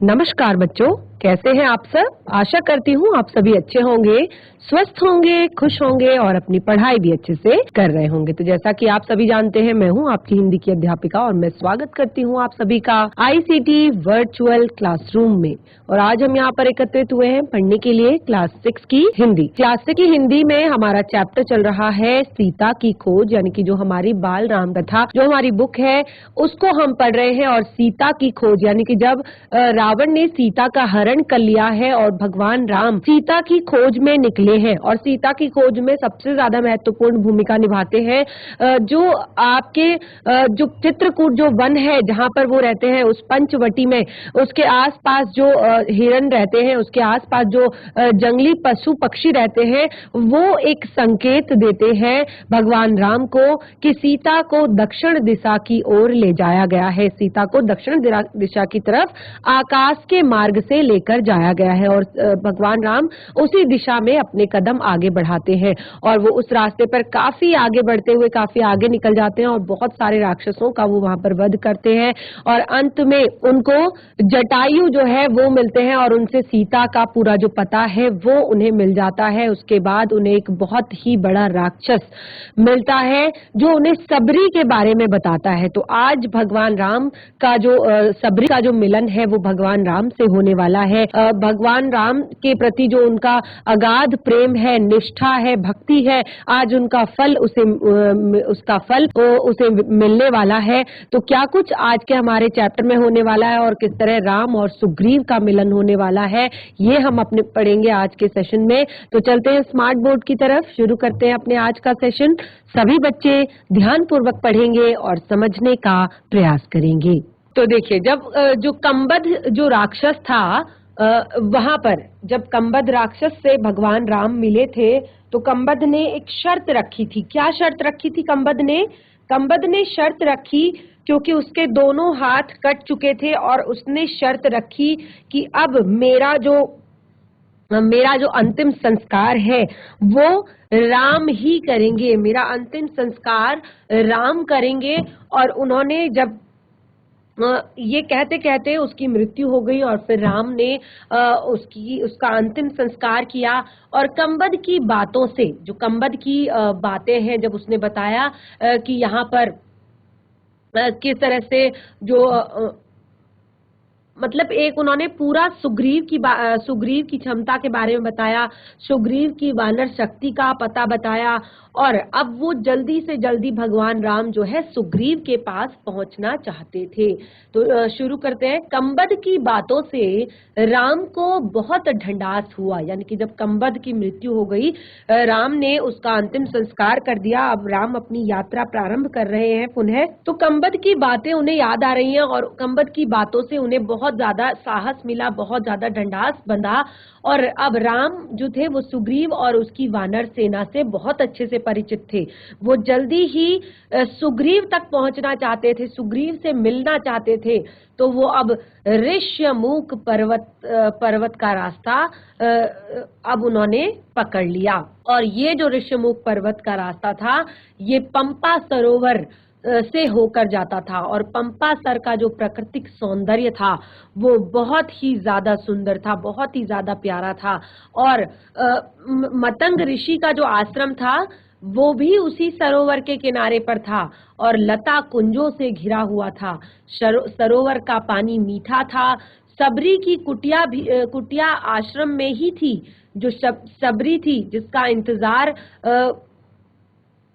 नमस्कार बच्चों, कैसे हैं आप सब। आशा करती हूँ आप सभी अच्छे होंगे, स्वस्थ होंगे, खुश होंगे और अपनी पढ़ाई भी अच्छे से कर रहे होंगे। तो जैसा कि आप सभी जानते हैं, मैं हूँ आपकी हिंदी की अध्यापिका और मैं स्वागत करती हूँ आप सभी का आईसीटी वर्चुअल क्लासरूम में। और आज हम यहाँ पर एकत्रित हुए हैं पढ़ने के लिए क्लास 6 की हिंदी। क्लास 6 की हिंदी में हमारा चैप्टर चल रहा है सीता की खोज, यानी कि जो हमारी बाल राम कथा जो हमारी बुक है उसको हम पढ़ रहे हैं। और सीता की खोज यानी कि जब रावण ने सीता का हरण कर लिया है और भगवान राम सीता की खोज में निकले हैं। और सीता की खोज में सबसे ज्यादा महत्वपूर्ण भूमिका निभाते हैं जो आपके जो चित्रकूट जो वन है जहाँ पर वो रहते हैं, उस पंचवटी में उसके आसपास जो हिरण रहते हैं, उसके आसपास जो जंगली पशु पक्षी रहते हैं, वो एक संकेत देते हैं भगवान राम को कि सीता को दक्षिण दिशा की ओर ले जाया गया है। सीता को दक्षिण दिशा की तरफ आकाश के मार्ग से लेकर जाया गया है और भगवान राम उसी दिशा में अपने कदम आगे बढ़ाते हैं। और वो उस रास्ते पर काफी आगे बढ़ते हुए काफी आगे निकल जाते हैं और बहुत सारे राक्षसों का वो वहां पर वध करते हैं। और अंत में उनको जटायु जो है वो मिलते हैं और उनसे सीता का पूरा जो पता है वो उन्हें मिल जाता है। उसके बाद उन्हें एक बहुत ही बड़ा राक्षस मिलता है जो उन्हें सबरी के बारे में बताता है। तो आज भगवान राम का जो सबरी का जो मिलन है वो भगवान राम से होने वाला है। भगवान राम के प्रति जो उनका अगाध प्रेम है, निष्ठा है, भक्ति है, आज उनका फल उसका फल उसे मिलने वाला है। तो क्या कुछ आज के हमारे चैप्टर में होने वाला है और किस तरह राम और सुग्रीव का मिलन होने वाला है, ये हम अपने पढ़ेंगे आज के सेशन में। तो चलते हैं स्मार्ट बोर्ड की तरफ, शुरू करते हैं अपने आज का सेशन। सभी बच्चे ध्यान पूर्वक पढ़ेंगे और समझने का प्रयास करेंगे। तो देखिए, जब जो कंबद जो राक्षस था वहां पर जब कंबद राक्षस से भगवान राम मिले थे तो कंबद ने एक शर्त रखी थी। क्या शर्त रखी थी कंबद ने? कंबद ने शर्त रखी, क्योंकि उसके दोनों हाथ कट चुके थे और उसने शर्त रखी कि अब मेरा जो अंतिम संस्कार है वो राम ही करेंगे, मेरा अंतिम संस्कार राम करेंगे। और उन्होंने जब ये कहते कहते उसकी मृत्यु हो गई और फिर राम ने उसका अंतिम संस्कार किया। और कंबद की बातों से, जो कंबद की बातें हैं, जब उसने बताया कि यहाँ पर किस तरह से जो मतलब एक उन्होंने पूरा सुग्रीव की क्षमता के बारे में बताया, सुग्रीव की वानर शक्ति का पता बताया। और अब वो जल्दी से जल्दी भगवान राम जो है सुग्रीव के पास पहुंचना चाहते थे। तो शुरू करते हैं। कंबद की बातों से राम को बहुत ढंढास हुआ, यानी कि जब कंबद की मृत्यु हो गई, राम ने उसका अंतिम संस्कार कर दिया। अब राम अपनी यात्रा प्रारंभ कर रहे हैं पुनः। तो कंबद की बातें उन्हें याद आ रही हैं और कंबद की बातों से उन्हें बहुत ज्यादा साहस मिला, बहुत ज्यादा ढंढास बंधा। और अब राम जो थे वो सुग्रीव और उसकी वानर सेना से बहुत अच्छे से परिचित थे। वो जल्दी ही सुग्रीव तक पहुंचना चाहते थे, सुग्रीव से मिलना चाहते थे। तो वो अब ऋष्यमुख पर्वत का रास्ता अब उन्होंने पकड़ लिया। और ये जो ऋष्यमुख पर्वत का रास्ता था, ये पंपा सरोवर से होकर जाता था। और पंपा सर का जो प्राकृतिक सौंदर्य था वो बहुत ही ज्यादा सुंदर था, बहुत ही ज्यादा प्यारा था। और मतंग ऋषि का जो आश्रम था वो भी उसी सरोवर के किनारे पर था और लता कुंजों से घिरा हुआ था। सरोवर का पानी मीठा था। सबरी की कुटिया आश्रम में ही थी। जो सबरी थी जिसका इंतजार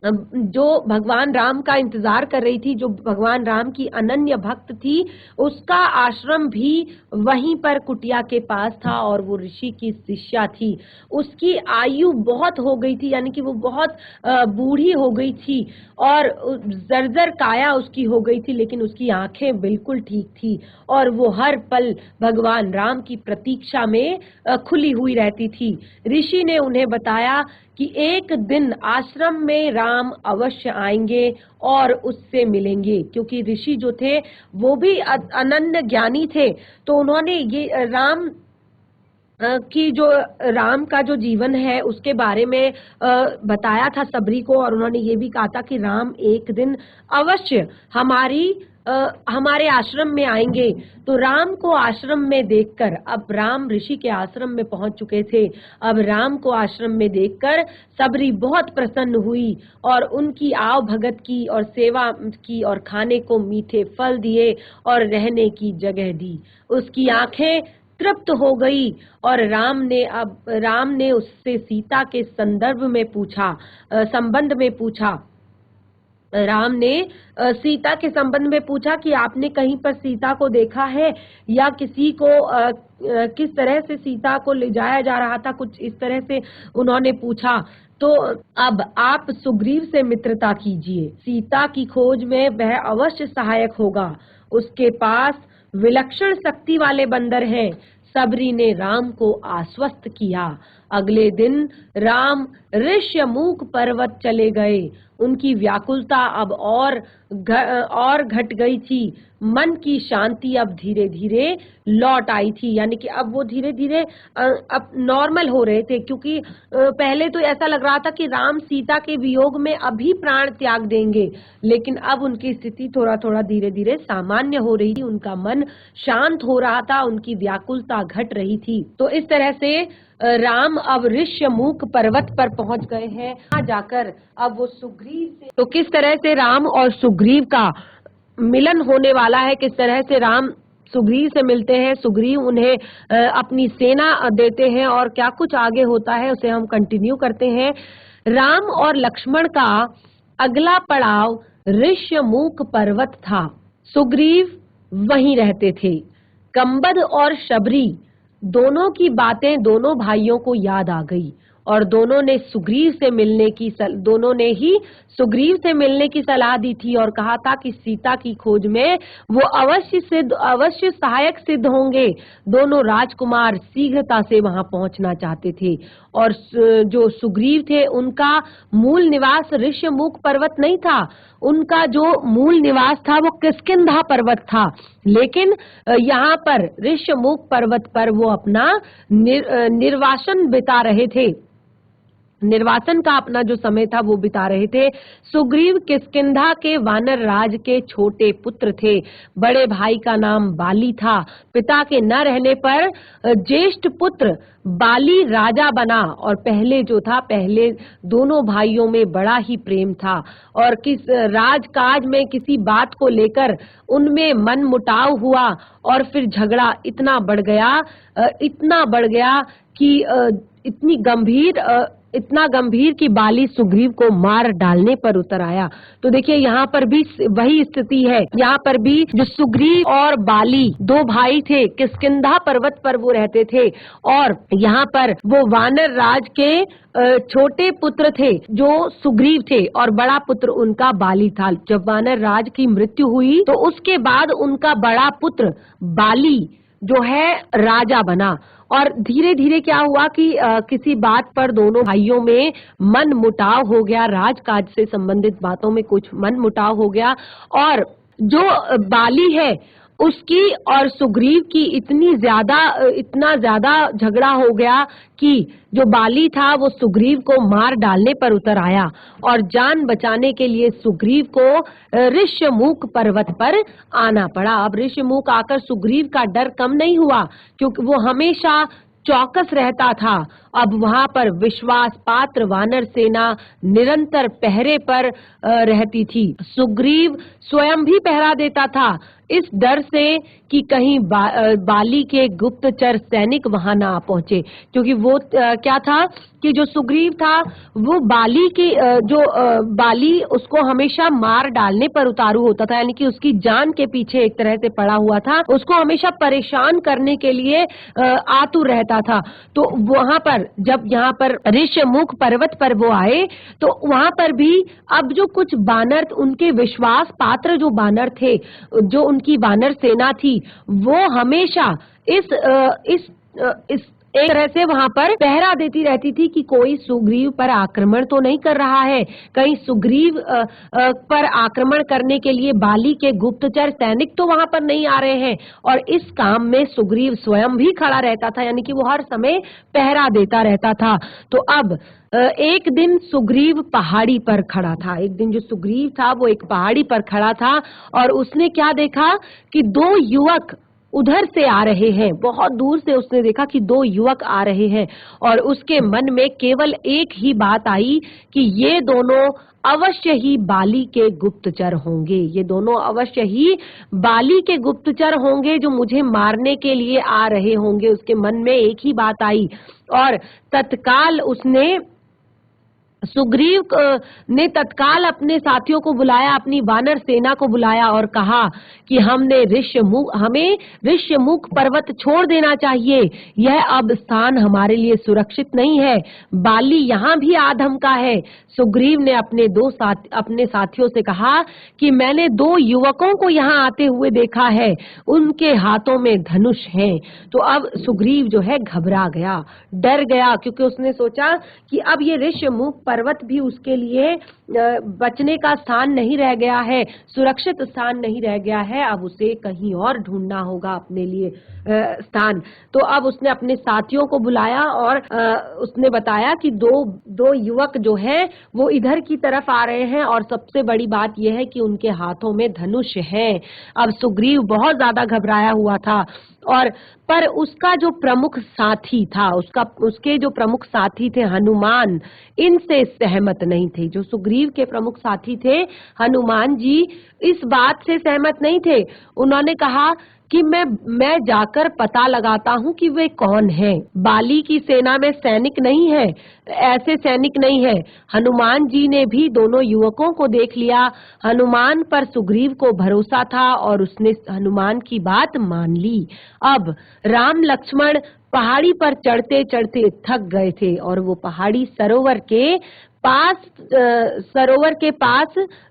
जो भगवान राम का इंतजार कर रही थी, जो भगवान राम की अनन्य भक्त थी, उसका आश्रम भी वहीं पर कुटिया के पास था। और वो ऋषि की शिष्या थी। उसकी आयु बहुत हो गई थी, यानी कि वो बहुत बूढ़ी हो गई थी और जर्जर काया उसकी हो गई थी, लेकिन उसकी आंखें बिल्कुल ठीक थी और वो हर पल भगवान राम की प्रतीक्षा में खुली हुई रहती थी। ऋषि ने उन्हें बताया कि एक दिन आश्रम में राम अवश्य आएंगे और उससे मिलेंगे, क्योंकि ऋषि जो थे वो भी अनन्य ज्ञानी थे। तो उन्होंने ये कि जो राम का जो जीवन है उसके बारे में बताया था सबरी को, और उन्होंने ये भी कहा था कि राम एक दिन अवश्य हमारे आश्रम में आएंगे। तो राम को आश्रम में देखकर, अब राम ऋषि के आश्रम में पहुंच चुके थे, अब राम को आश्रम में देखकर सबरी बहुत प्रसन्न हुई और उनकी आव भगत की और सेवा की और खाने को मीठे फल दिए और रहने की जगह दी। उसकी आंखें तृप्त हो गई और राम ने उससे सीता के संबंध में पूछा। राम ने सीता के संबंध में पूछा कि आपने कहीं पर सीता को देखा है या किसी को किस तरह से सीता को ले जाया जा रहा था, कुछ इस तरह से उन्होंने पूछा। तो अब आप सुग्रीव से मित्रता कीजिए, सीता की खोज में वह अवश्य सहायक होगा, उसके पास विलक्षण शक्ति वाले बंदर हैं। सबरी ने राम को आश्वस्त किया। अगले दिन राम ऋष्यमूक पर्वत चले गए। उनकी व्याकुलता अब और घट गई थी। मन की शांति अब धीरे धीरे लौट आई थी, यानी कि अब वो धीरे धीरे अब नॉर्मल हो रहे थे, क्योंकि पहले तो ऐसा लग रहा था कि राम सीता के वियोग में अभी प्राण त्याग देंगे, लेकिन अब उनकी स्थिति थोड़ा थोड़ा धीरे धीरे सामान्य हो रही थी, उनका मन शांत हो रहा था, उनकी व्याकुलता घट रही थी। तो इस तरह से राम अब ऋष्यमूक पर्वत पर पहुंच गए हैं। वहां जाकर अब वो सुग्रीव से, तो किस तरह से राम और सुग्रीव का मिलन होने वाला है, किस तरह से राम सुग्रीव से मिलते हैं, सुग्रीव उन्हें अपनी सेना देते हैं और क्या कुछ आगे होता है उसे हम कंटिन्यू करते हैं। राम और लक्ष्मण का अगला पड़ाव ऋष्यमूक पर्वत था। सुग्रीव वहीं रहते थे। कंबद और शबरी दोनों की बातें दोनों भाइयों को याद आ गई और दोनों ने ही सुग्रीव से मिलने की सलाह दी थी और कहा था कि सीता की खोज में वो अवश्य सहायक सिद्ध होंगे। दोनों राजकुमार शीघ्रता से वहां पहुंचना चाहते थे और जो सुग्रीव थे उनका मूल निवास ऋष्यमूक पर्वत नहीं था, उनका जो मूल निवास था वो किष्किंधा पर्वत था। लेकिन यहाँ पर ऋष्यमूक पर्वत पर वो अपना निर्वासन बिता रहे थे, निर्वासन का अपना जो समय था वो बिता रहे थे। सुग्रीव किष्किंधा के वानर राज के छोटे पुत्र थे। बड़े भाई का नाम बाली था। पिता के न रहने पर ज्येष्ठ पुत्र बाली राजा बना और पहले दोनों भाइयों में बड़ा ही प्रेम था और किस राजकाज में किसी बात को लेकर उनमें मन मुटाव हुआ और फिर झगड़ा इतना बढ़ गया कि इतना गंभीर कि बाली सुग्रीव को मार डालने पर उतर आया। तो देखिए यहाँ पर भी वही स्थिति है, यहाँ पर भी जो सुग्रीव और बाली दो भाई थे, किष्किंधा पर्वत पर वो रहते थे और यहाँ पर वो वानर राज के छोटे पुत्र थे जो सुग्रीव थे और बड़ा पुत्र उनका बाली था। जब वानर राज की मृत्यु हुई तो उसके बाद उनका बड़ा पुत्र बाली जो है राजा बना और धीरे धीरे क्या हुआ कि किसी बात पर दोनों भाइयों में मन मुटाव हो गया, राजकाज से संबंधित बातों में कुछ मन मुटाव हो गया और जो बाली है उसकी और सुग्रीव की इतना ज्यादा झगड़ा हो गया कि जो बाली था वो सुग्रीव को मार डालने पर उतर आया और जान बचाने के लिए सुग्रीव को ऋष्यमूक पर्वत पर आना पड़ा। अब ऋष्यमूक आकर सुग्रीव का डर कम नहीं हुआ क्योंकि वो हमेशा चौकस रहता था। अब वहां पर विश्वास पात्र वानर सेना निरंतर पहरे पर रहती थी। सुग्रीव स्वयं भी पहरा देता था इस डर से कि कहीं बाली के गुप्तचर सैनिक वहां ना पहुंचे, क्योंकि वो क्या था कि जो सुग्रीव था वो बाली उसको हमेशा मार डालने पर उतारू होता था, यानी कि उसकी जान के पीछे एक तरह से पड़ा हुआ था, उसको हमेशा परेशान करने के लिए आतुर रहता था। तो वहां पर जब यहाँ पर ऋष्यमूक पर्वत पर वो आए तो वहां पर भी अब जो कुछ बानर, उनके विश्वास पात्र जो बानर थे, जो उनकी वानर सेना थी, वो हमेशा एक तरह से वहां पर पहरा देती रहती थी कि कोई सुग्रीव पर आक्रमण तो नहीं कर रहा है, कहीं सुग्रीव पर आक्रमण करने के लिए बाली के गुप्तचर सैनिक तो वहां पर नहीं आ रहे हैं। और इस काम में सुग्रीव स्वयं भी खड़ा रहता था, यानी कि वो हर समय पहरा देता रहता था। तो अब एक दिन सुग्रीव पहाड़ी पर खड़ा था। एक दिन जो सुग्रीव था वो एक पहाड़ी पर खड़ा था और उसने क्या देखा कि दो युवक उधर से आ रहे हैं। बहुत दूर से उसने देखा कि दो युवक आ रहे हैं और उसके मन में केवल एक ही बात आई कि ये दोनों अवश्य ही बाली के गुप्तचर होंगे, ये दोनों अवश्य ही बाली के गुप्तचर होंगे जो मुझे मारने के लिए आ रहे होंगे। उसके मन में एक ही बात आई और तत्काल उसने सुग्रीव ने तत्काल अपने साथियों को बुलाया, अपनी वानर सेना को बुलाया और कहा कि हमें ऋष्यमुख पर्वत छोड़ देना चाहिए। यह अब स्थान हमारे लिए सुरक्षित नहीं है। बाली यहाँ भी आधम का है। सुग्रीव ने अपने साथियों से कहा कि मैंने दो युवकों को यहाँ आते हुए देखा है, उनके हाथों में धनुष है। तो अब सुग्रीव जो है घबरा गया, डर गया, क्योंकि उसने सोचा कि अब ये ऋष्यमुख पर्वत भी उसके लिए बचने का स्थान नहीं रह गया है, सुरक्षित स्थान नहीं रह गया है। अब उसे कहीं और ढूंढना होगा अपने लिए स्थान। तो अब उसने अपने साथियों को बुलाया और उसने बताया कि दो युवक जो हैं वो इधर की तरफ आ रहे हैं और सबसे बड़ी बात यह है कि उनके हाथों में धनुष है। अब सुग्रीव बहुत ज्यादा घबराया हुआ था और पर उसका जो प्रमुख साथी था, उसके जो प्रमुख साथी थे हनुमान, इनसे सहमत नहीं थे। जो सुग्रीव के प्रमुख साथी थे हनुमान जी, इस बात से सहमत नहीं थे। उन्होंने कहा कि मैं जाकर पता लगाता हूँ कि वे कौन है। बाली की सेना में सैनिक नहीं है, ऐसे सैनिक नहीं है। हनुमान जी ने भी दोनों युवकों को देख लिया। हनुमान पर सुग्रीव को भरोसा था और उसने हनुमान की बात मान ली। अब राम लक्ष्मण पहाड़ी पर चढ़ते चढ़ते थक गए थे और वो पहाड़ी सरोवर के पास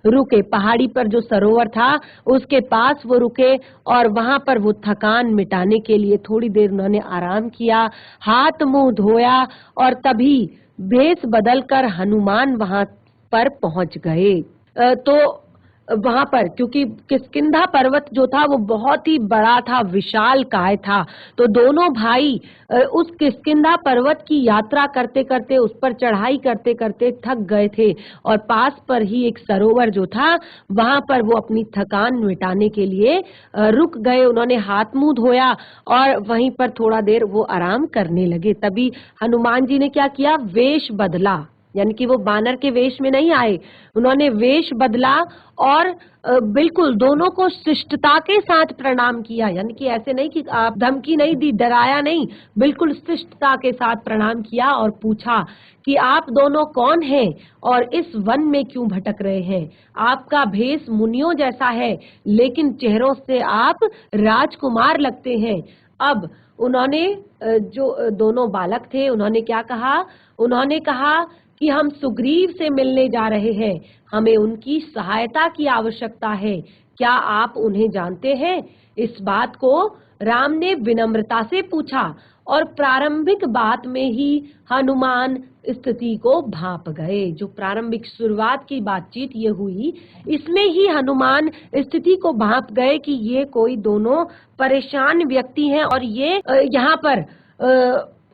रुके। पहाड़ी पर जो सरोवर था उसके पास वो रुके और वहां पर वो थकान मिटाने के लिए थोड़ी देर उन्होंने आराम किया, हाथ मुंह धोया और तभी भेष बदलकर हनुमान वहां पर पहुंच गए। तो वहां पर क्योंकि किष्किंधा पर्वत जो था वो बहुत ही बड़ा था, विशाल काय था, तो दोनों भाई उस किष्किंधा पर्वत की यात्रा करते करते, उस पर चढ़ाई करते करते थक गए थे और पास पर ही एक सरोवर जो था वहां पर वो अपनी थकान मिटाने के लिए रुक गए। उन्होंने हाथ मुंह धोया और वहीं पर थोड़ा देर वो आराम करने लगे। तभी हनुमान जी ने क्या किया, वेश बदला, यानी कि वो बानर के वेश में नहीं आए, उन्होंने वेश बदला और बिल्कुल दोनों को शिष्टता के साथ प्रणाम किया। यानी कि ऐसे नहीं कि आप धमकी नहीं दी, डराया नहीं, बिल्कुल शिष्टता के साथ प्रणाम किया और पूछा कि आप दोनों कौन हैं और इस वन में क्यों भटक रहे हैं। आपका भेष मुनियों जैसा है लेकिन चेहरों से आप राजकुमार लगते हैं। अब उन्होंने जो दोनों बालक थे उन्होंने क्या कहा, उन्होंने कहा कि हम सुग्रीव से मिलने जा रहे हैं, हमें उनकी सहायता की आवश्यकता है, क्या आप उन्हें जानते हैं। इस बात को राम ने विनम्रता से पूछा और प्रारंभिक बात में ही हनुमान स्थिति को भांप गए। जो प्रारंभिक शुरुआत की बातचीत ये हुई, इसमें ही हनुमान स्थिति को भांप गए कि ये कोई दोनों परेशान व्यक्ति हैं और ये यहाँ पर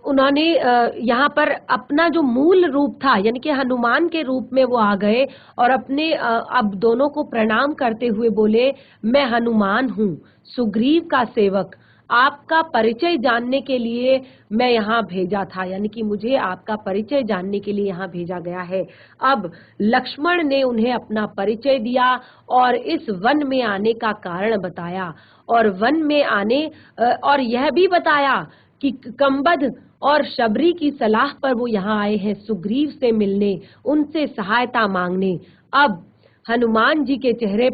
उन्होंने यहाँ पर अपना जो मूल रूप था, यानी कि हनुमान के रूप में वो आ गए और अपने अब दोनों को प्रणाम करते हुए बोले, मैं हनुमान हूँ, सुग्रीव का सेवक, आपका परिचय जानने के लिए मैं यहाँ भेजा था। यानी कि मुझे आपका परिचय जानने के लिए यहाँ भेजा गया है। अब लक्ष्मण ने उन्हें अपना परिचय दिया और इस वन में आने का कारण बताया और वन में आने और यह भी बताया कि कंबद और शबरी की सलाह पर वो यहाँ आए हैं सुग्रीव से मिलने, उनसे सहायता मांगने। अब हनुमान जी के चेहरे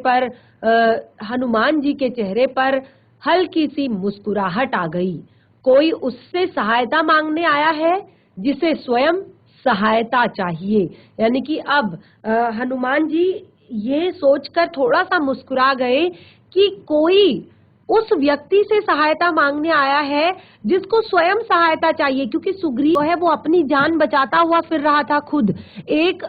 पर हल्की सी मुस्कुराहट आ गई। कोई उससे सहायता मांगने आया है जिसे स्वयं सहायता चाहिए। यानी कि अब हनुमान जी ये सोचकर थोड़ा सा मुस्कुरा गए कि कोई उस व्यक्ति से सहायता मांगने आया है जिसको स्वयं सहायता चाहिए, क्योंकि सुग्रीव है वो अपनी जान बचाता हुआ फिर रहा था खुद, एक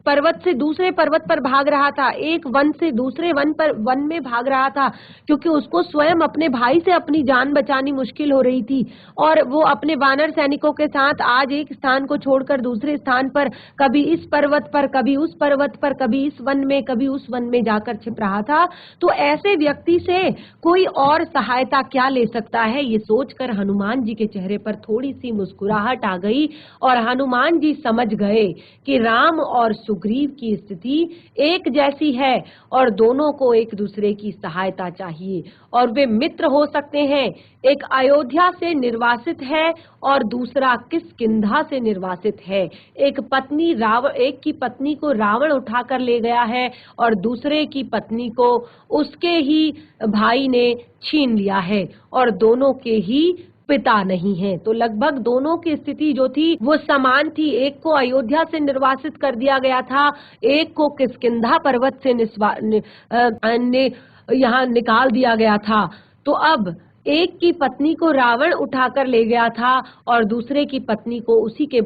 पर्वत से दूसरे पर्वत पर भाग रहा था, एक वन से दूसरे वन में भाग रहा था, क्योंकि उसको स्वयं अपने भाई से अपनी जान बचानी मुश्किल हो रही थी। और वो अपने वानर सैनिकों के साथ आज एक स्थान को छोड़कर दूसरे स्थान पर, कभी इस पर्वत पर, कभी उस पर्वत पर, कभी इस वन में, कभी उस वन में जाकर छिप रहा था। तो ऐसे व्यक्ति से कोई और सहायता क्या ले सकता है, ये सोचकर हनुमान जी के चेहरे पर थोड़ी सी मुस्कुराहट आ गई और हनुमान जी समझ गए कि राम और सुग्रीव की स्थिति एक जैसी है और दोनों को एक दूसरे की सहायता चाहिए और वे मित्र हो सकते हैं। एक अयोध्या से निर्वासित है और दूसरा किष्किंधा से निर्वासित है। एक की पत्नी को रावण उठाकर ले गया है और दूसरे की पत्नी को उसके ही भाई ने छीन लिया है और दोनों के ही पिता नहीं है। तो लगभग दोनों की स्थिति जो थी वो समान थी। एक को अयोध्या से निर्वासित कर दिया गया था, एक को किष्किंधा पर्वत से यहाँ निकाल दिया गया था। तो अब एक की पत्नी को रावण उठाकर ले गया था और दूसरे की पत्नी को उसी के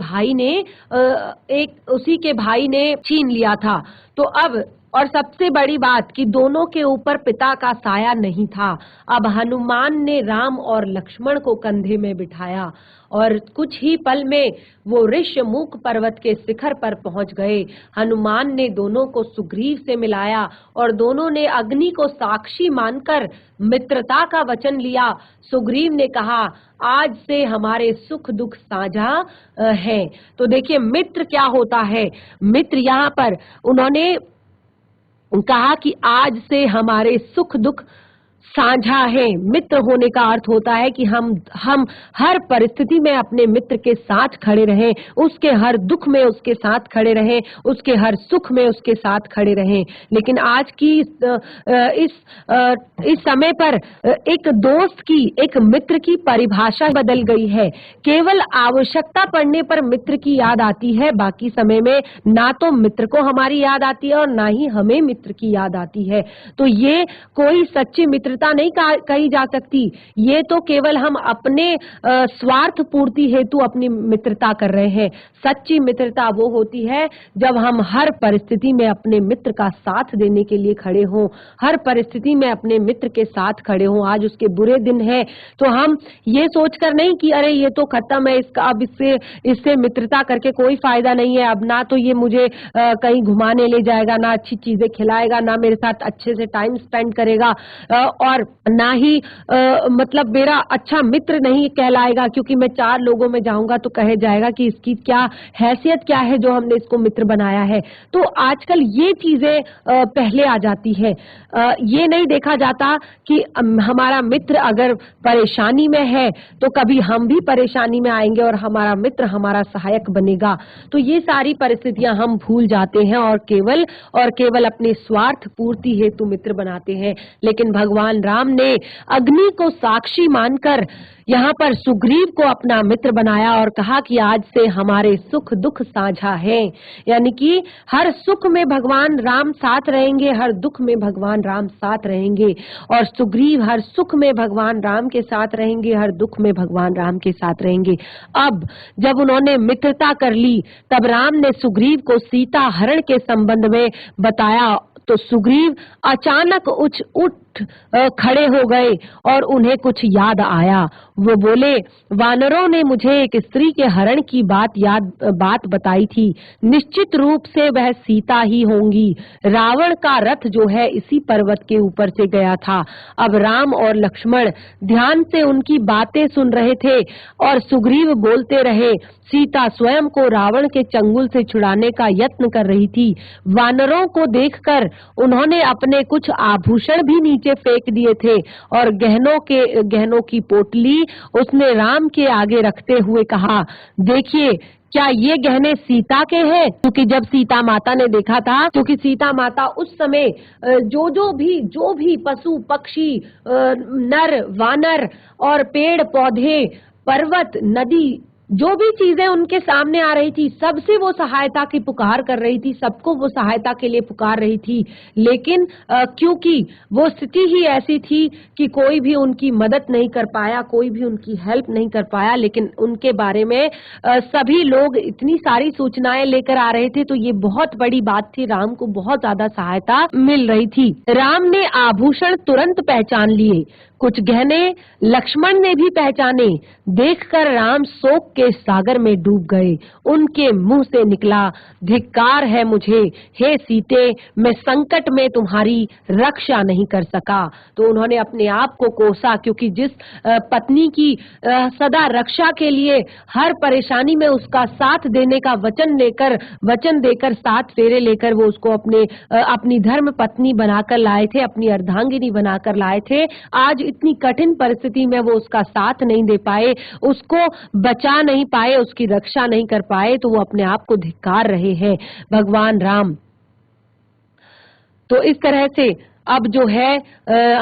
भाई ने छीन लिया था। तो अब और सबसे बड़ी बात कि दोनों के ऊपर पिता का साया नहीं था। अब हनुमान ने राम और लक्ष्मण को कंधे में बिठाया और कुछ ही पल में वो ऋष्यमुख पर्वत के शिखर पर पहुंच गए। हनुमान ने दोनों को सुग्रीव से मिलाया और दोनों ने अग्नि को साक्षी मानकर मित्रता का वचन लिया। सुग्रीव ने कहा, आज से हमारे सुख दुख साझा हैं। तो देखिए मित्र क्या होता है। मित्र यहाँ पर उन्होंने कहा कि आज से हमारे सुख दुख साझा है। मित्र होने का अर्थ होता है कि हम हर परिस्थिति में अपने मित्र के साथ खड़े रहें, उसके हर दुख में उसके साथ खड़े रहें, उसके हर सुख में उसके साथ खड़े रहें। लेकिन आज की इस समय पर एक दोस्त की, एक मित्र की परिभाषा बदल गई है। केवल आवश्यकता पड़ने पर मित्र की याद आती है, बाकी समय में ना तो मित्र को हमारी याद आती है और ना ही हमें मित्र की याद आती है। तो ये कोई सच्ची मित्रता नहीं कही जा सकती। ये तो केवल हम अपने स्वार्थ पूर्ति हेतु अपनी मित्रता कर रहे हैं। सच्ची मित्रता वो होती है जब हम हर परिस्थिति में अपने मित्र का साथ देने के लिए खड़े हों, हर परिस्थिति में अपने मित्र के साथ खड़े हों। आज उसके बुरे दिन है तो हम ये सोचकर नहीं कि अरे ये तो खत्म है, इसका अब इससे मित्रता करके कोई फायदा नहीं है, अब ना तो ये मुझे कहीं घुमाने ले जाएगा, ना अच्छी चीजें खिलाएगा, ना मेरे साथ अच्छे से टाइम स्पेंड करेगा और ना ही मतलब मेरा अच्छा मित्र नहीं कहलाएगा, क्योंकि मैं 4 लोगों में जाऊंगा तो कहे जाएगा कि इसकी क्या हैसियत क्या है जो हमने इसको मित्र बनाया है। तो आजकल ये चीजें पहले आ जाती है। ये नहीं देखा जाता कि हमारा मित्र अगर परेशानी में है तो कभी हम भी परेशानी में आएंगे और हमारा मित्र हमारा सहायक बनेगा। तो ये सारी परिस्थितियां हम भूल जाते हैं और केवल अपने स्वार्थ पूर्ति हेतु मित्र बनाते हैं। लेकिन भगवान राम ने अग्नि को साक्षी मानकर यहाँ पर सुग्रीव को अपना मित्र बनाया और कहा कि आज से हमारे सुख दुख साझा है। यानी कि हर सुख में भगवान राम साथ रहेंगे, हर दुख में भगवान राम साथ रहेंगे और सुग्रीव हर सुख में भगवान राम के साथ रहेंगे, हर दुख में भगवान राम के साथ रहेंगे। अब जब उन्होंने मित्रता कर ली तब राम ने सुग्रीव को सीता हरण के संबंध में बताया तो सुग्रीव अचानक उठ खड़े हो गए और उन्हें कुछ याद आया। वो बोले, वानरों ने मुझे एक स्त्री के हरण की बात बताई थी, निश्चित रूप से वह सीता ही होंगी। रावण का रथ जो है इसी पर्वत के ऊपर से गया था। अब राम और लक्ष्मण ध्यान से उनकी बातें सुन रहे थे और सुग्रीव बोलते रहे। सीता स्वयं को रावण के चंगुल से छुड़ाने का यत्न कर रही थी। वानरों को देखकर उन्होंने अपने कुछ आभूषण भी नीचे फेंक दिए थे और गहनों की पोटली उसने राम के आगे रखते हुए कहा, देखिए क्या ये गहने सीता के हैं? क्योंकि जब सीता माता ने देखा था, क्योंकि सीता माता उस समय जो भी पशु पक्षी, नर वानर और पेड़ पौधे, पर्वत नदी जो भी चीजें उनके सामने आ रही थी सबसे वो सहायता की पुकार कर रही थी, सबको वो सहायता के लिए पुकार रही थी, लेकिन क्योंकि वो स्थिति ही ऐसी थी कि कोई भी उनकी मदद नहीं कर पाया, कोई भी उनकी हेल्प नहीं कर पाया। लेकिन उनके बारे में सभी लोग इतनी सारी सूचनाएं लेकर आ रहे थे, तो ये बहुत बड़ी बात थी, राम को बहुत ज्यादा सहायता मिल रही थी। राम ने आभूषण तुरंत पहचान लिए, कुछ गहने लक्ष्मण ने भी पहचाने। देखकर राम शोक के सागर में डूब गए। उनके मुंह से निकला, धिक्कार है मुझे, हे सीते, मैं संकट में तुम्हारी रक्षा नहीं कर सका। तो उन्होंने अपने आप को कोसा, क्योंकि जिस पत्नी की सदा रक्षा के लिए हर परेशानी में उसका साथ देने का वचन देकर 7 फेरे लेकर वो उसको अपनी धर्म पत्नी बनाकर लाए थे, अपनी अर्धांगिनी बनाकर लाए थे, आज इतनी कठिन परिस्थिति में वो उसका साथ नहीं दे पाए, उसको बचा नहीं पाए, उसकी रक्षा नहीं कर पाए, तो वो अपने आप को धिक्कार रहे हैं भगवान राम। तो इस तरह से अब जो है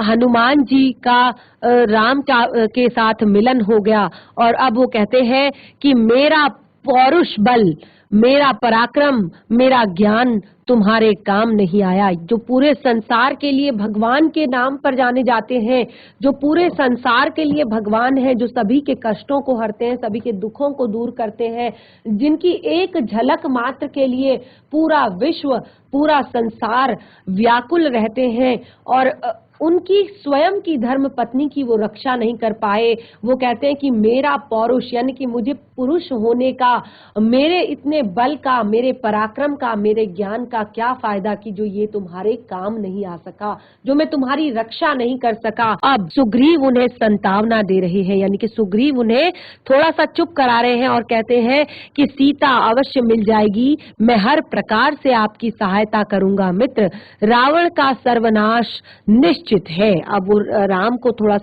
हनुमान जी का राम के साथ मिलन हो गया, और अब वो कहते हैं कि मेरा पौरुष बल, मेरा पराक्रम, मेरा ज्ञान तुम्हारे काम नहीं आया। जो पूरे संसार के लिए भगवान के नाम पर जाने जाते हैं, जो पूरे संसार के लिए भगवान है, जो सभी के कष्टों को हरते हैं, सभी के दुखों को दूर करते हैं, जिनकी एक झलक मात्र के लिए पूरा विश्व, पूरा संसार व्याकुल रहते हैं, और उनकी स्वयं की धर्म पत्नी की वो रक्षा नहीं कर पाए। वो कहते हैं कि मेरा पौरुष, यानी कि मुझे पुरुष होने का, मेरे इतने बल का, मेरे पराक्रम का, मेरे ज्ञान का क्या फायदा कि जो ये तुम्हारे काम नहीं आ सका, जो मैं तुम्हारी रक्षा नहीं कर सका। अब सुग्रीव उन्हें संतावना दे रहे हैं, यानी कि सुग्रीव उन्हें थोड़ा सा चुप करा रहे हैं और कहते हैं कि सीता अवश्य मिल जाएगी, मैं हर प्रकार से आपकी सहायता करूंगा मित्र, रावण का सर्वनाश निश्चित है। अब वो राम को थोड़ा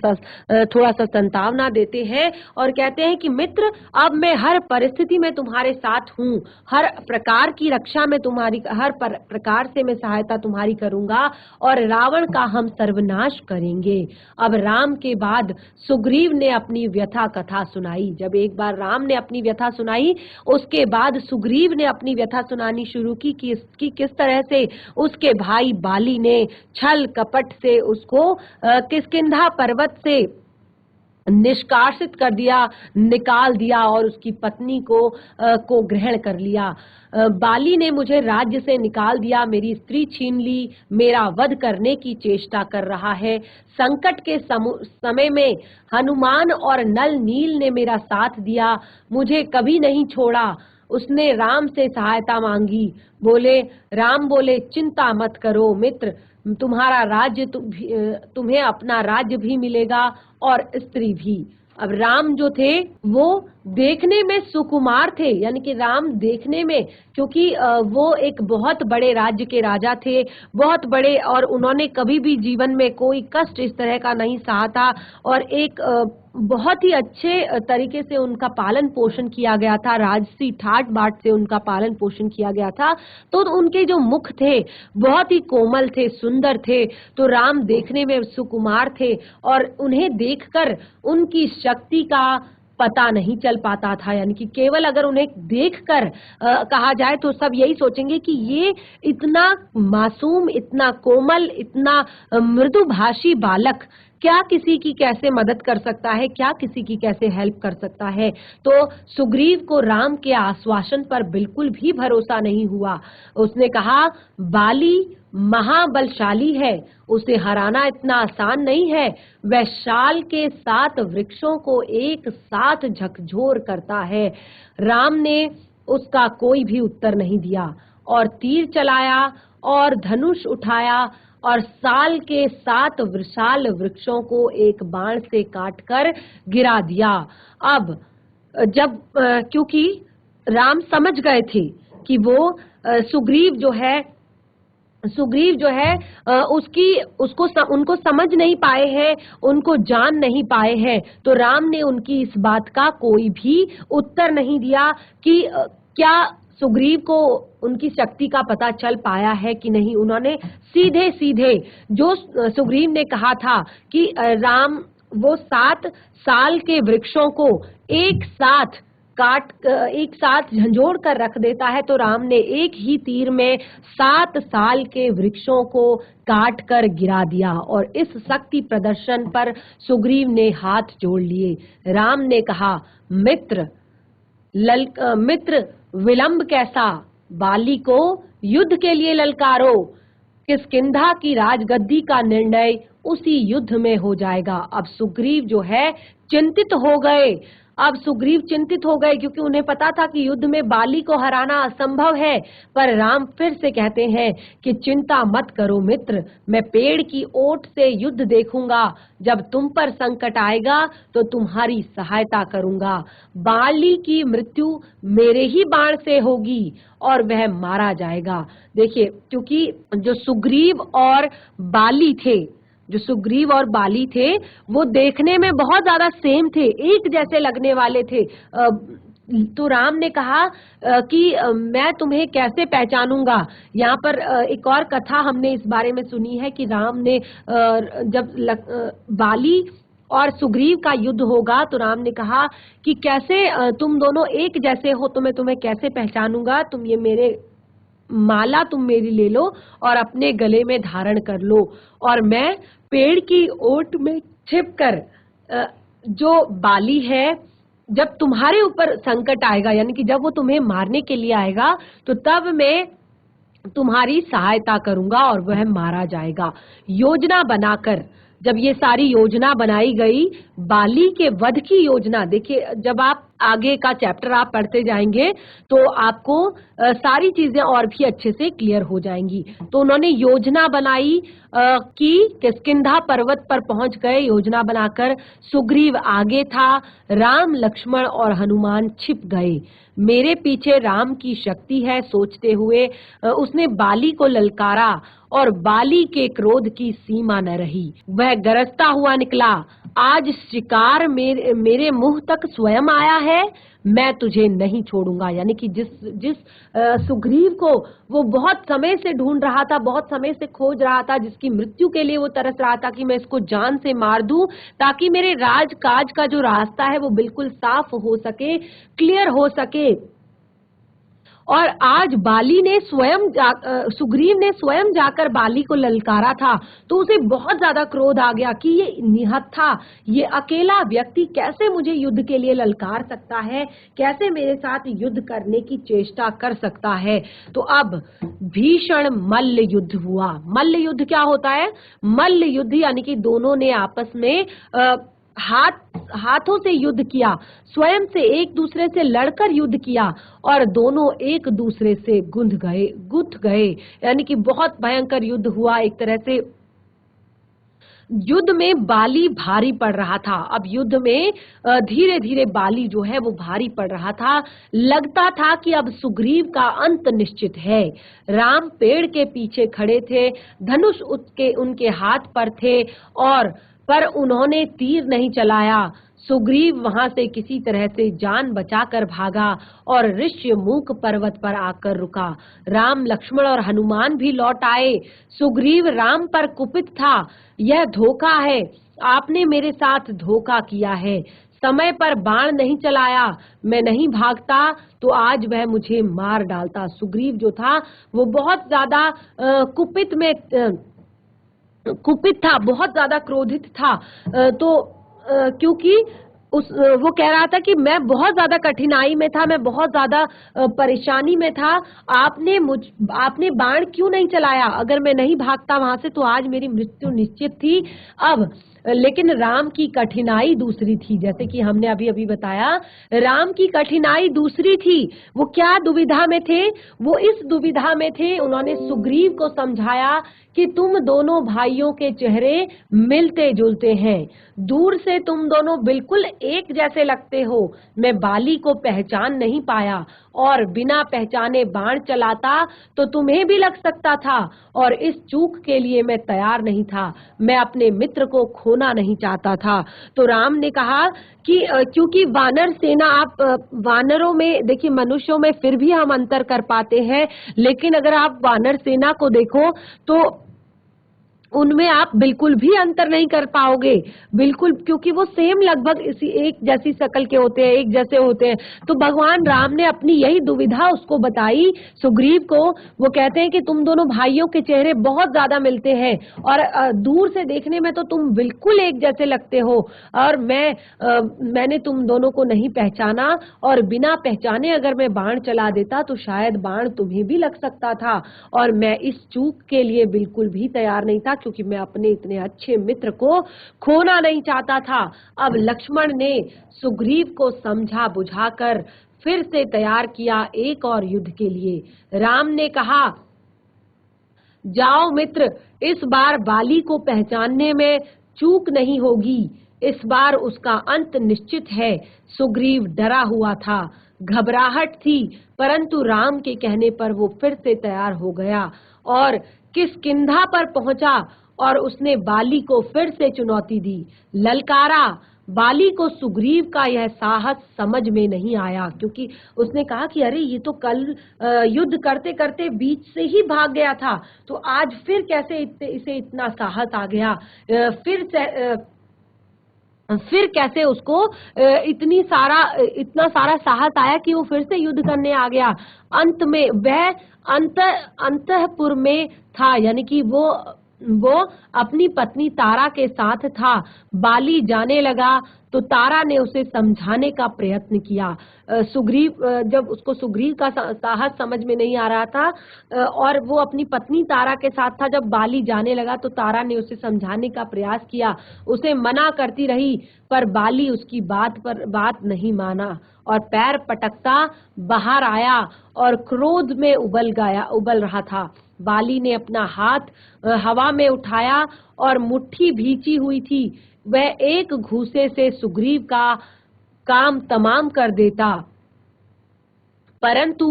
सा संतावना देते हैं और कहते हैं कि मित्र, अब मैं हर परिस्थिति में तुम्हारे साथ हूँ, हर प्रकार की रक्षा में तुम्हारी, हर प्रकार से मैं सहायता तुम्हारी करूंगा, और रावण का हम सर्वनाश करेंगे। अब राम के बाद सुग्रीव ने अपनी व्यथा कथा सुनाई। जब एक बार राम ने अपनी व्यथा सुनाई, उसके बाद सुग्रीव ने अपनी व्यथा सुनानी शुरू की कि किस तरह से उसके भाई बाली ने छल कपट से उसको किष्किंधा पर्वत से निष्कासित कर दिया, निकाल दिया, और उसकी पत्नी को ग्रहण कर लिया। बाली ने मुझे राज्य से निकाल दिया, मेरी स्त्री छीन ली, मेरा वध करने की चेष्टा कर रहा है। संकट के समय में हनुमान और नल नील ने मेरा साथ दिया, मुझे कभी नहीं छोड़ा। उसने राम से सहायता मांगी। राम बोले चिंता मत करो मित्र, तुम्हारा राज्य तुम्हें अपना राज्य भी मिलेगा और स्त्री भी। अब राम जो थे वो देखने में सुकुमार थे, यानी कि राम देखने में, क्योंकि वो एक बहुत बड़े राज्य के राजा थे, बहुत बड़े, और उन्होंने कभी भी जीवन में कोई कष्ट इस तरह का नहीं सहा था, और एक बहुत ही अच्छे तरीके से उनका पालन पोषण किया गया था, राजसी ठाट बाट से उनका पालन पोषण किया गया था। तो उनके जो मुख थे बहुत ही कोमल थे, सुंदर थे, तो राम देखने में सुकुमार थे, और उन्हें देखकर उनकी शक्ति का पता नहीं चल पाता था। यानी कि केवल अगर उन्हें देखकर कहा जाए तो सब यही सोचेंगे कि ये इतना मासूम, इतना कोमल, इतना मृदुभाषी बालक क्या किसी की कैसे मदद कर सकता है, क्या किसी की कैसे हेल्प कर सकता है। तो सुग्रीव को राम के आश्वासन पर बिल्कुल भी भरोसा नहीं हुआ। उसने कहा बाली महाबलशाली है, उसे हराना इतना आसान नहीं है, वह शाल के 7 वृक्षों को एक साथ झकझोर करता है। राम ने उसका कोई भी उत्तर नहीं दिया, और तीर चलाया और धनुष उठाया, और साल के 7 विशाल वृक्षों को एक बाण से काटकर गिरा दिया। अब जब क्योंकि राम समझ गए थे कि वो सुग्रीव जो है उनको समझ नहीं पाए हैं, उनको जान नहीं पाए हैं, तो राम ने उनकी इस बात का कोई भी उत्तर नहीं दिया कि क्या सुग्रीव को उनकी शक्ति का पता चल पाया है कि नहीं। उन्होंने सीधे सीधे जो सुग्रीव ने कहा था कि राम वो 7 साल के वृक्षों को एक साथ एक साथ झंझोड़ कर रख देता है, तो राम ने एक ही तीर में 7 साल के वृक्षों को काट कर गिरा दिया। और इस शक्ति प्रदर्शन पर सुग्रीव ने हाथ जोड़ लिए। राम ने कहा, मित्र विलंब कैसा, बाली को युद्ध के लिए ललकारो। किष्किंधा की राजगद्दी का निर्णय उसी युद्ध में हो जाएगा। अब सुग्रीव जो है चिंतित हो गए। क्योंकि उन्हें पता था कि युद्ध में बाली को हराना असंभव है। पर राम फिर से कहते हैं कि चिंता मत करो मित्र, मैं पेड़ की ओट से युद्ध देखूंगा। जब तुम पर संकट आएगा तो तुम्हारी सहायता करूंगा। बाली की मृत्यु मेरे ही बाण से होगी और वह मारा जाएगा। देखिए, क्योंकि जो सुग्रीव और बाली थे वो देखने में बहुत ज्यादा सेम थे, एक जैसे लगने वाले थे। तो राम ने कहा कि मैं तुम्हें कैसे पहचानूंगा। यहाँ पर एक और कथा हमने इस बारे में सुनी है कि राम ने जब बाली और सुग्रीव का युद्ध होगा तो राम ने कहा कि कैसे तुम दोनों एक जैसे हो, तो मैं तुम्हें कैसे पहचानूंगा। तुम ये मेरे माला तुम मेरी ले लो और अपने गले में धारण कर लो, और मैं पेड़ की ओट में छिपकर जो बाली है, जब तुम्हारे ऊपर संकट आएगा, यानी कि जब वो तुम्हें मारने के लिए आएगा, तो तब मैं तुम्हारी सहायता करूंगा और वह मारा जाएगा। योजना बनाकर, जब ये सारी योजना बनाई गई, बाली के वध की योजना, देखिए जब आप आगे का चैप्टर आप पढ़ते जाएंगे तो आपको सारी चीजें और भी अच्छे से क्लियर हो जाएंगी। तो उन्होंने योजना बनाई कि किष्किंधा पर्वत पर पहुंच गए। योजना बनाकर सुग्रीव आगे था, राम लक्ष्मण और हनुमान छिप गए। मेरे पीछे राम की शक्ति है सोचते हुए उसने बाली को ललकारा, और बाली के क्रोध की सीमा न रही। वह गरजता हुआ निकला, आज शिकार मेरे मुंह तक स्वयं आया है, मैं तुझे नहीं छोड़ूंगा। यानी कि जिस सुग्रीव को वो बहुत समय से ढूंढ रहा था, बहुत समय से खोज रहा था, जिसकी मृत्यु के लिए वो तरस रहा था कि मैं इसको जान से मार दूं, ताकि मेरे राजकाज का जो रास्ता है वो बिल्कुल साफ हो सके, क्लियर हो सके। और आज सुग्रीव ने स्वयं जाकर बाली को ललकारा था, तो उसे बहुत ज्यादा क्रोध आ गया कि ये निहत्था, ये अकेला व्यक्ति कैसे मुझे युद्ध के लिए ललकार सकता है, कैसे मेरे साथ युद्ध करने की चेष्टा कर सकता है। तो अब भीषण मल्ल युद्ध हुआ। मल्ल युद्ध क्या होता है? मल्ल युद्ध यानी कि दोनों ने आपस में हाथों से युद्ध किया, स्वयं से एक दूसरे से लड़कर युद्ध किया, और दोनों एक दूसरे से गुथ गए। यानी कि बहुत भयंकर युद्ध हुआ। एक तरह से युद्ध में बाली भारी पड़ रहा था। अब युद्ध में धीरे धीरे बाली जो है वो भारी पड़ रहा था। लगता था कि अब सुग्रीव का अंत निश्चित है। राम पेड़ के पीछे खड़े थे, धनुष उनके हाथ पर थे, पर उन्होंने तीर नहीं चलाया। सुग्रीव वहां से किसी तरह से जान बचाकर भागा और ऋष्यमूक पर्वत पर आकर रुका। राम लक्ष्मण और हनुमान भी लौट आए। सुग्रीव राम पर कुपित था, यह धोखा है, आपने मेरे साथ धोखा किया है, समय पर बाण नहीं चलाया, मैं नहीं भागता तो आज वह मुझे मार डालता। सुग्रीव जो था वो बहुत ज्यादा कुपित था, बहुत ज्यादा क्रोधित था। क्योंकि वो कह रहा था कि मैं बहुत ज्यादा कठिनाई में था, मैं बहुत ज्यादा परेशानी में था, आपने बाण क्यों नहीं चलाया? अगर मैं नहीं भागता वहां से तो आज मेरी मृत्यु निश्चित थी। अब लेकिन राम की कठिनाई दूसरी थी, जैसे कि हमने अभी अभी बताया, राम की कठिनाई दूसरी थी। वो क्या दुविधा में थे? वो इस दुविधा में थे, उन्होंने सुग्रीव को समझाया कि तुम दोनों भाइयों के चेहरे मिलते जुलते हैं, दूर से तुम दोनों बिल्कुल एक जैसे लगते हो, मैं बाली को पहचान नहीं पाया, और बिना पहचाने बाण चलाता तो तुम्हें भी लग सकता था, और इस चूक के लिए मैं तैयार नहीं था, मैं अपने मित्र को खोना नहीं चाहता था। तो राम ने कहा कि क्योंकि वानर सेना, आप वानरों में देखिए, मनुष्यों में फिर भी हम अंतर कर पाते हैं, लेकिन अगर आप वानर सेना को देखो तो उनमें आप बिल्कुल भी अंतर नहीं कर पाओगे, बिल्कुल, क्योंकि वो सेम लगभग इसी एक जैसी शक्ल के होते हैं, एक जैसे होते हैं। तो भगवान राम ने अपनी यही दुविधा उसको बताई, सुग्रीव को। वो कहते हैं कि तुम दोनों भाइयों के चेहरे बहुत ज्यादा मिलते हैं और दूर से देखने में तो तुम बिल्कुल एक जैसे लगते हो, और मैंने तुम दोनों को नहीं पहचाना, और बिना पहचाने अगर मैं बाण चला देता तो शायद बाण तुम्हें भी लग सकता था, और मैं इस चूक के लिए बिल्कुल भी तैयार नहीं था, क्योंकि मैं अपने इतने अच्छे मित्र को खोना नहीं चाहता था। अब लक्ष्मण ने सुग्रीव को समझा बुझाकर फिर से तैयार किया एक और युद्ध के लिए। राम ने कहा, जाओ मित्र, इस बार बाली को पहचानने में चूक नहीं होगी, इस बार उसका अंत निश्चित है। सुग्रीव डरा हुआ था, घबराहट थी, परंतु राम के कहने पर वो फिर से तैयार हो गया और किष्किंधा पर पहुंचा, और उसने बाली को फिर से चुनौती दी, ललकारा। बाली को सुग्रीव का यह साहस समझ में नहीं आया, क्योंकि उसने कहा कि अरे ये तो कल युद्ध करते करते बीच से ही भाग गया था, तो आज फिर कैसे इसे इतना साहस आ गया, फिर कैसे उसको इतना सारा साहस आया कि वो फिर से युद्ध करने आ गया। अंत में वह अंतःपुर में था, यानी कि वो अपनी पत्नी तारा के साथ था। बाली जाने लगा तो तारा ने उसे समझाने का प्रयत्न किया। जब उसको सुग्रीव का साहस समझ में नहीं आ रहा था, और वो अपनी पत्नी तारा के साथ था, जब बाली जाने लगा तो तारा ने उसे समझाने का प्रयास किया, उसे मना करती रही, पर बाली उसकी बात नहीं माना और पैर पटकता बाहर आया और क्रोध में उबल रहा था। बाली ने अपना हाथ हवा में उठाया और मुट्ठी भींची हुई थी, वह एक घूंसे से सुग्रीव का काम तमाम कर देता, परंतु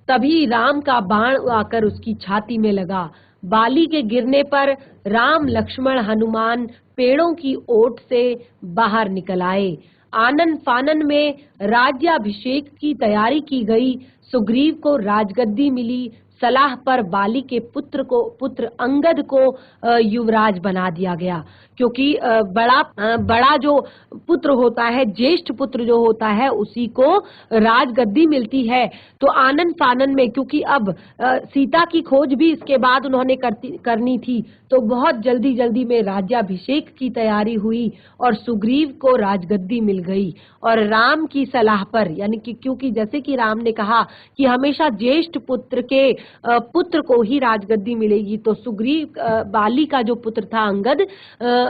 तभी राम का बाण आकर उसकी छाती में लगा। बाली के गिरने पर राम, लक्ष्मण, हनुमान पेड़ों की ओट से बाहर निकल आए। आनन फानन में राज्याभिषेक की तैयारी की गई। सुग्रीव को राजगद्दी मिली। सलाह पर बाली के पुत्र अंगद को युवराज बना दिया गया, क्योंकि बड़ा जो पुत्र होता है, ज्येष्ठ पुत्र जो होता है, उसी को राजगद्दी मिलती है। तो आनन फानन में, क्योंकि अब सीता की खोज भी इसके बाद उन्होंने करनी थी, तो बहुत जल्दी जल्दी में राज्याभिषेक की तैयारी हुई और सुग्रीव को राजगद्दी मिल गई। और राम की सलाह पर, यानी कि क्योंकि जैसे कि राम ने कहा कि हमेशा ज्येष्ठ पुत्र के पुत्र को ही राजगद्दी मिलेगी, तो सुग्रीव, बाली का जो पुत्र था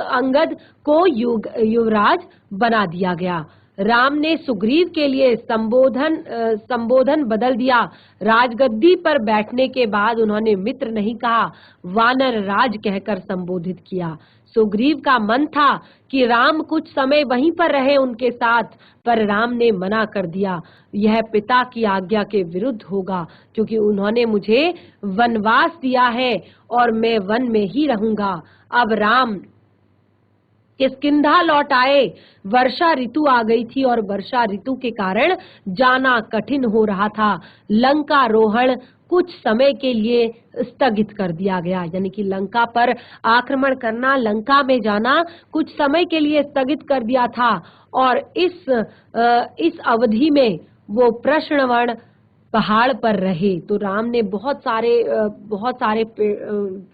अंगद को युवराज बना दिया गया। राम ने सुग्रीव के लिए संबोधन बदल दिया। राजगद्दी पर बैठने के बाद उन्होंने मित्र नहीं कहा, वानर राज कहकर संबोधित किया। सुग्रीव का मन था कि राम कुछ समय वहीं पर रहे उनके साथ, पर राम ने मना कर दिया, यह पिता की आज्ञा के विरुद्ध होगा, क्योंकि उन्होंने मुझे वनवास दिया है और मैं वन में ही रहूंगा। अब राम किष्किंधा लौट आए। वर्षा ऋतु आ गई थी और वर्षा ऋतु के कारण जाना कठिन हो रहा था। लंका रोहण कुछ समय के लिए स्थगित कर दिया गया, यानी कि लंका पर आक्रमण करना, लंका में जाना कुछ समय के लिए स्थगित कर दिया था। और इस अवधि में वो प्रश्नवण पहाड़ पर रहे। तो राम ने बहुत सारे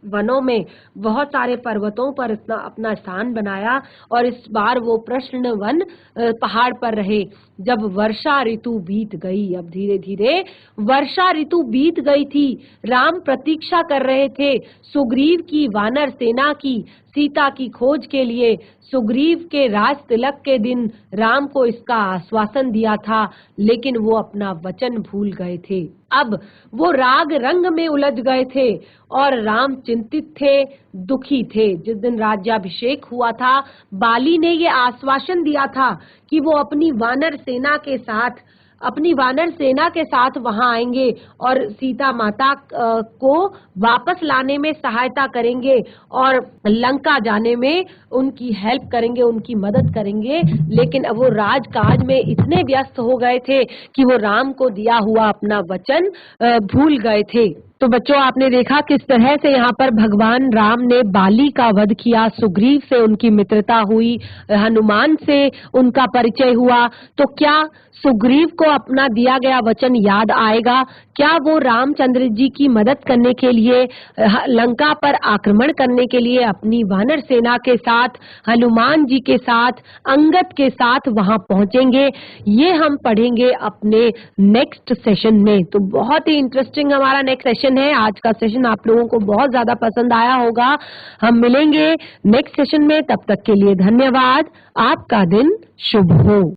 वनों में, बहुत सारे पर्वतों पर अपना स्थान बनाया, और इस बार वो प्रश्न वन पहाड़ पर रहे। जब वर्षा ऋतु बीत गई, अब धीरे धीरे वर्षा ऋतु बीत गई थी, राम प्रतीक्षा कर रहे थे सुग्रीव की वानर सेना की, सीता की खोज के लिए। सुग्रीव के राज तिलक के दिन राम को इसका आश्वासन दिया था, लेकिन वो अपना वचन भूल गए थे। अब वो राग रंग में उलझ गए थे और राम चिंतित थे, दुखी थे। जिस दिन राज्याभिषेक हुआ था, बाली ने ये आश्वासन दिया था कि वो अपनी वानर सेना के साथ वहां आएंगे और सीता माता को वापस लाने में सहायता करेंगे और लंका जाने में उनकी हेल्प करेंगे, उनकी मदद करेंगे। लेकिन अब वो राजकाज में इतने व्यस्त हो गए थे कि वो राम को दिया हुआ अपना वचन भूल गए थे। तो बच्चों, आपने देखा किस तरह से यहाँ पर भगवान राम ने बाली का वध किया, सुग्रीव से उनकी मित्रता हुई, हनुमान से उनका परिचय हुआ। तो क्या सुग्रीव को अपना दिया गया वचन याद आएगा? क्या वो रामचंद्र जी की मदद करने के लिए, लंका पर आक्रमण करने के लिए अपनी वानर सेना के साथ, हनुमान जी के साथ, अंगद के साथ वहां पहुंचेंगे? ये हम पढ़ेंगे अपने नेक्स्ट सेशन में। तो बहुत ही इंटरेस्टिंग हमारा नेक्स्ट सेशन है। आज का सेशन आप लोगों को बहुत ज्यादा पसंद आया होगा। हम मिलेंगे नेक्स्ट सेशन में, तब तक के लिए धन्यवाद। आपका दिन शुभ हो।